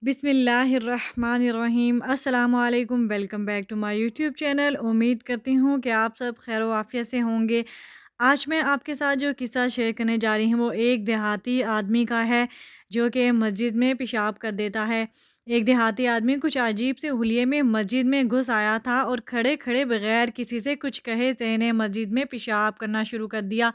बिस्मिल्लाहिर्रहमानिर्रहीम। अस्सलामु अलैकुम। Welcome back to my YouTube channel. उम्मीद करती हूँ कि आप सब खैर आफियत से होंगे। आज मैं आपके साथ जो किस्सा शेयर करने जा रही हूँ वो एक देहाती आदमी का है जो कि मस्जिद में पेशाब कर देता है। एक देहाती आदमी कुछ अजीब से हुलिये में मस्जिद में घुस आया था और खड़े खड़े बगैर किसी से कुछ कहे सहने मस्जिद में पेशाब करना शुरू कर दिया।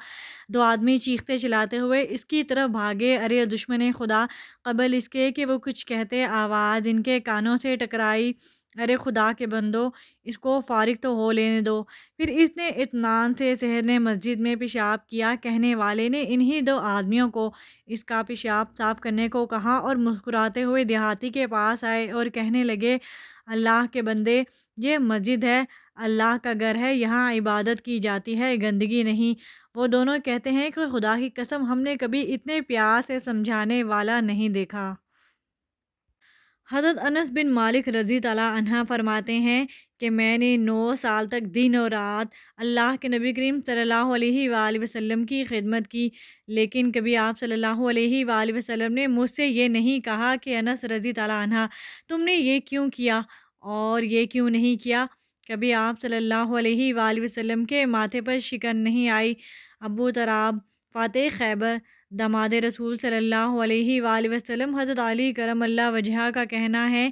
दो आदमी चीखते चिल्लाते हुए इसकी तरफ भागे। अरे दुश्मन खुदा, कबल इसके कि वो कुछ कहते आवाज़ इनके कानों से टकराई। अरे खुदा के बंदो, इसको फारिग तो हो लेने दो। फिर इसने इत्मीनान से शहर ने मस्जिद में पेशाब किया। कहने वाले ने इन्हीं दो आदमियों को इसका पेशाब साफ करने को कहा और मुस्कुराते हुए देहाती के पास आए और कहने लगे, अल्लाह के बंदे, ये मस्जिद है, अल्लाह का घर है, यहाँ इबादत की जाती है, गंदगी नहीं। वो दोनों कहते हैं कि खुदा की कसम, हमने कभी इतने प्यार से समझाने वाला नहीं देखा। हज़रत अनस बिन मालिक रज़ी तआला अन्हा फरमाते हैं कि मैंने 9 साल तक दिन और रात अल्लाह के नबी करीम सल्लल्लाहु अलैहि वसल्लम की खिदमत की, लेकिन कभी आप सल्लल्लाहु अलैहि वसल्लम ने मुझसे ये नहीं कहा कि अनस रज़ी तआला अन्हा, तुमने ये क्यों किया और ये क्यों नहीं किया। कभी आप सल्लल्लाहु अलैहि वसल्लम के माथे पर शिकन नहीं आई। अबू तराब फ़ातिह खैबर दामाद रसूल सल्लल्लाहु अलैहि वसल्लम हज़रत अली करमल्ला वजह का कहना है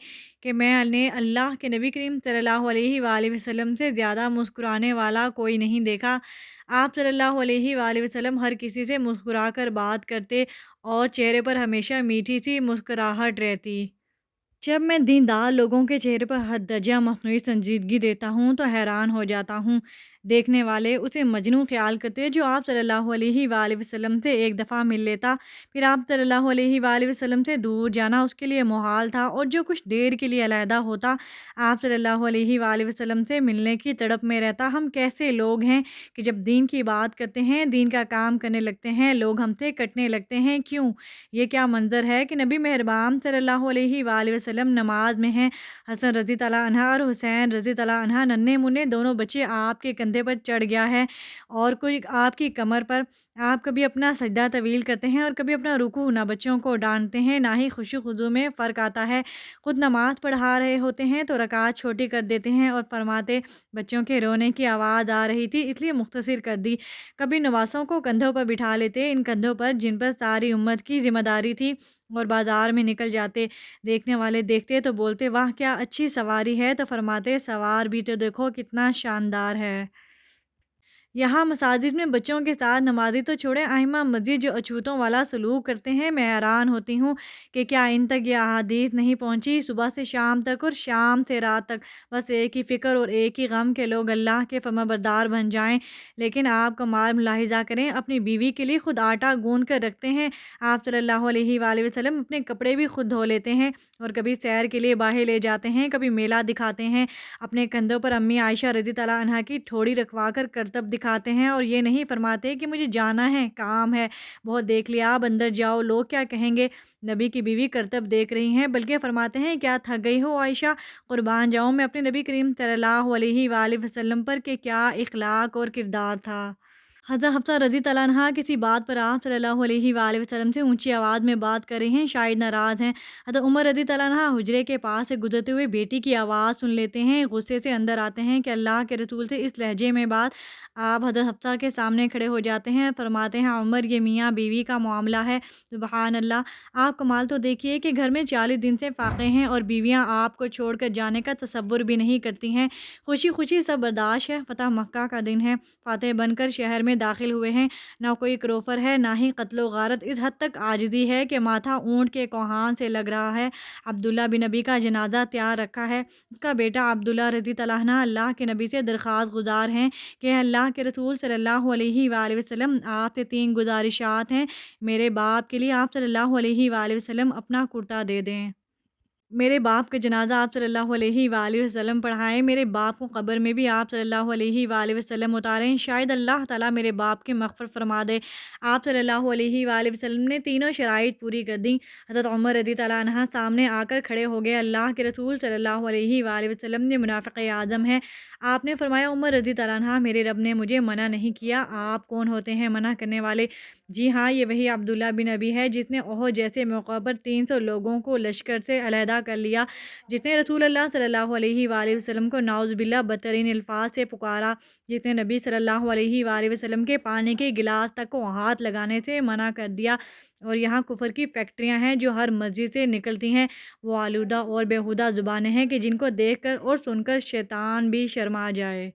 कि मैंने अल्लाह के नबी करीम सल्लल्लाहु अलैहि वसल्लम से ज़्यादा मुस्कुराने वाला कोई नहीं देखा। आप सल्लल्लाहु अलैहि वसल्लम हर किसी से मुस्कुरा कर बात करते और चेहरे पर हमेशा मीठी सी मुस्कुराहट रहती। जब मैं दीनदार लोगों के चेहरे पर हद दर्जा मखनूई संजीदगी देता हूँ तो हैरान हो जाता हूँ। देखने वाले उसे मजनू ख्याल करते जो आप सल्लल्लाहु अलैहि वसल्लम से एक दफ़ा मिल लेता, फिर आप सल्लल्लाहु अलैहि वसल्लम से दूर जाना उसके लिए मुहाल था और जो कुछ देर के लिए अलहदा होता आप सल्लल्लाहु अलैहि वसल्लम से मिलने की तड़प में रहता। हम कैसे लोग हैं कि जब दीन की बात करते हैं, दीन का काम करने लगते हैं, लोग हमसे कटने लगते हैं, क्यों? ये क्या मंज़र है कि नबी मेहरबान सल्लल्लाहु अलैहि वसल्लम नमाज में हैं। हसन रज़ी तआला अन्हा और हुसैन रज़ी तआला अन्हा नन्हे मुन्ने दोनों बच्चे आपके कंधे पर चढ़ गया है और कोई आपकी कमर पर। आप कभी अपना सजदा तवील करते हैं और कभी अपना रुकू। ना बच्चों को डांटते हैं, ना ही खुशू खुजू में फ़र्क आता है। खुद नमाज पढ़ा रहे होते हैं तो रकात छोटी कर देते हैं और फरमाते, बच्चों के रोने की आवाज़ आ रही थी इसलिए मुख्तसर कर दी। कभी नवासों को कंधों पर बिठा लेते, इन कंधों पर जिन पर सारी उम्मत की जिम्मेदारी थी, और बाज़ार में निकल जाते। देखने वाले देखते तो बोलते, वाह क्या अच्छी सवारी है, तो फरमाते, सवार भी तो देखो कितना शानदार है। यहाँ मसाजिद में बच्चों के साथ नमाज़ी तो छोड़े, आइमा मस्जिद जो अछूतों वाला सलूक करते हैं, मैं हैरान होती हूँ कि क्या इन तक ये अहादीस नहीं पहुँची। सुबह से शाम तक और शाम से रात तक बस एक ही फ़िक्र और एक ही गम के लोग अल्लाह के फरमाबरदार बन जाएं। लेकिन आप कमाल मुलाहिज़ा करें, अपनी बीवी के लिए खुद आटा गूँध कर रखते हैं। आप सल्लल्लाहु अलैहि वसल्लम अपने कपड़े भी खुद धो लेते हैं और कभी सैर के लिए बाहर ले जाते हैं, कभी मेला दिखाते हैं। अपने कंधों पर अम्मी आयशा रज़ी तआला अन्हा की ठोड़ी रखवा कर करतब दिखाते हैं और ये नहीं फरमाते कि मुझे जाना है, काम है, बहुत देख लिया, आप अंदर जाओ, लोग क्या कहेंगे। नबी की बीवी करतब देख रही हैं, बल्कि फरमाते हैं, क्या थक गई हो आयशा, कुर्बान जाऊँ मैं अपने नबी करीम सल्लल्लाहु अलैहि वसल्लम पर कि क्या इखलाक और किरदार था। हज़रत हफ्सा रज़ी तआला अन्हा किसी बात पर आप सल्लल्लाहु अलैहि वसल्लम से ऊंची आवाज़ में बात कर रही हैं, शायद नाराज़ हैं। हज़रत उमर रज़ी तआला अन्हा हुजरे के पास से गुजरते हुए बेटी की आवाज़ सुन लेते हैं, गुस्से से अंदर आते हैं कि अल्लाह के रसूल से इस लहजे में बात। आप हज़रत हफ्सा के सामने खड़े हो जाते हैं, फरमाते हैं, उमर ये मियाँ बीवी का मामला है, सुबहान अल्लाह। आप कमाल तो देखिए कि घर में 40 दिन से फाक़े हैं और बीवियाँ आपको छोड़कर जाने का तसव्वुर भी नहीं करती हैं। खुशी खुशी सब बर्दाश्त है। फ़तह मक्का का दिन है, फ़ातिह बनकर शहर में दाखिल हुए हैं। ना कोई क्रोफर है, ना ही कत्लो गारत। इस हद तक आजिज़ी है कि माथा ऊँट के कोहान से लग रहा है। अब्दुल्ला बिन नबी का जनाजा तैयार रखा है। उसका बेटा अब्दुल्ला रज़ी तआला अन्हु अल्लाह के नबी से दरख्वास्त गुज़ार हैं कि अल्लाह के रसूल सल्लल्लाहु अलैहि वसल्लम, आपसे 3 गुज़ारिशात हैं। मेरे बाप के लिए आप सल्लल्लाहु अलैहि वसल्लम अपना कुर्ता दे दें। میرے باپ کا جنازہ آپ صلی اللہ علیہ وآلہ وسلم پڑھائیں، میرے باپ کو قبر میں بھی آپ صلی اللہ علیہ وآلہ وسلم اتاریں، شاید اللہ تعالیٰ میرے باپ کی مغفرت فرما دے۔ آپ صلی اللہ علیہ وآلہ وسلم نے تینوں شرائط پوری کر دیں۔ حضرت عمر رضی اللہ عنہ سامنے آ کر کھڑے ہو گئے، اللہ کے رسول صلی اللہ علیہ وآلہ وسلم، یہ منافق اعظم ہے۔ آپ نے فرمایا، عمر رضی اللہ عنہ، میرے رب نے مجھے منع نہیں کیا، آپ کون ہوتے ہیں منع کرنے والے؟ جی ہاں، یہ وہی عبداللہ بن ابی ہے جس نے احد جیسے موقع پر 300 لوگوں کو لشکر سے علیحدہ کر لیا، جس نے رسول اللہ صلی اللہ علیہ وآلہ وسلم کو نعوذ باللہ بدترین الفاظ سے پکارا، جس نے نبی صلی اللہ علیہ وآلہ وسلم کے پانی کے گلاس تک کو ہاتھ لگانے سے منع کر دیا، اور یہاں کفر کی فیکٹریاں ہیں جو ہر مسجد سے نکلتی ہیں، وہ آلودہ اور بیہودہ زبانیں ہیں کہ جن کو دیکھ کر اور سن کر شیطان بھی شرما جائے۔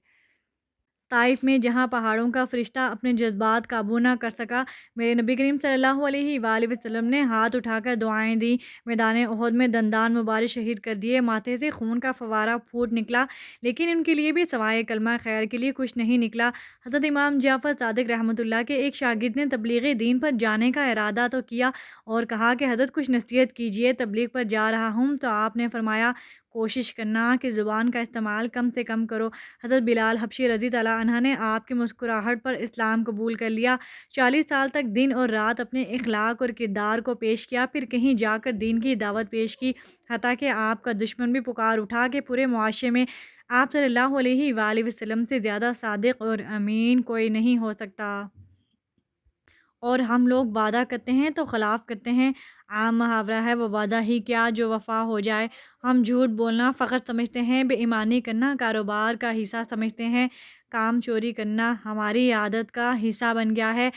طائف میں جہاں پہاڑوں کا فرشتہ اپنے جذبات قابو نہ کر سکا، میرے نبی کریم صلی اللہ علیہ وآلہ وسلم نے ہاتھ اٹھا کر دعائیں دیں، میدان احد میں دندان مبارک شہید کر دیے، ماتھے سے خون کا فوارہ پھوٹ نکلا، لیکن ان کے لیے بھی سوائے کلمہ خیر کے لیے کچھ نہیں نکلا۔ حضرت امام جعفر صادق رحمۃ اللہ کے ایک شاگرد نے تبلیغ دین پر جانے کا ارادہ تو کیا اور کہا کہ حضرت کچھ نصیحت کیجیے، تبلیغ پر جا رہا ہوں، تو آپ نے فرمایا کوشش کرنا کہ زبان کا استعمال کم سے کم کرو۔ حضرت بلال حبشی رضی اللہ عنہ نے آپ کی مسکراہٹ پر اسلام قبول کر لیا، 40 سال تک دن اور رات اپنے اخلاق اور کردار کو پیش کیا، پھر کہیں جا کر دین کی دعوت پیش کی، حتیٰ کہ آپ کا دشمن بھی پکار اٹھا کہ پورے معاشرے میں آپ صلی اللہ علیہ وآلہ وسلم سے زیادہ صادق اور امین کوئی نہیں ہو سکتا، اور ہم لوگ وعدہ کرتے ہیں تو خلاف کرتے ہیں۔ عام محاورہ ہے، وہ وعدہ ہی کیا جو وفا ہو جائے۔ ہم جھوٹ بولنا فخر سمجھتے ہیں، بے ایمانی کرنا کاروبار کا حصہ سمجھتے ہیں، کام چوری کرنا ہماری عادت کا حصہ بن گیا ہے،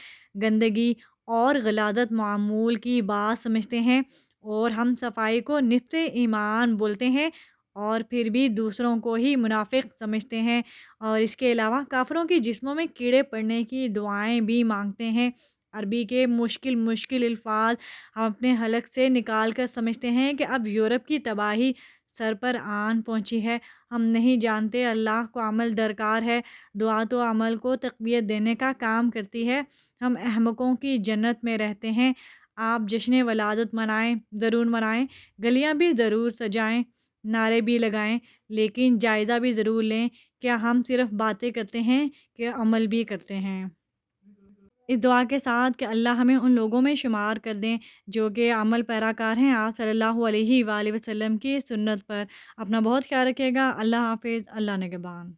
گندگی اور غلاظت معمول کی بات سمجھتے ہیں، اور ہم صفائی کو نصف ایمان بولتے ہیں اور پھر بھی دوسروں کو ہی منافق سمجھتے ہیں، اور اس کے علاوہ کافروں کی جسموں میں کیڑے پڑنے کی دعائیں بھی مانگتے ہیں۔ عربی کے مشکل مشکل الفاظ ہم اپنے حلق سے نکال کر سمجھتے ہیں کہ اب یورپ کی تباہی سر پر آن پہنچی ہے۔ ہم نہیں جانتے اللہ کو عمل درکار ہے، دعا تو عمل کو تقویت دینے کا کام کرتی ہے۔ ہم احمقوں کی جنت میں رہتے ہیں۔ آپ جشن ولادت منائیں، ضرور منائیں، گلیاں بھی ضرور سجائیں، نعرے بھی لگائیں، لیکن جائزہ بھی ضرور لیں، کیا ہم صرف باتیں کرتے ہیں کہ عمل بھی کرتے ہیں؟ اس دعا کے ساتھ کہ اللہ ہمیں ان لوگوں میں شمار کر دیں جو کہ عمل پیرا کار ہیں آپ صلی اللہ علیہ وآلہ وسلم کی سنت پر۔ اپنا بہت خیال رکھیے گا۔ اللہ حافظ، اللہ نگہبان۔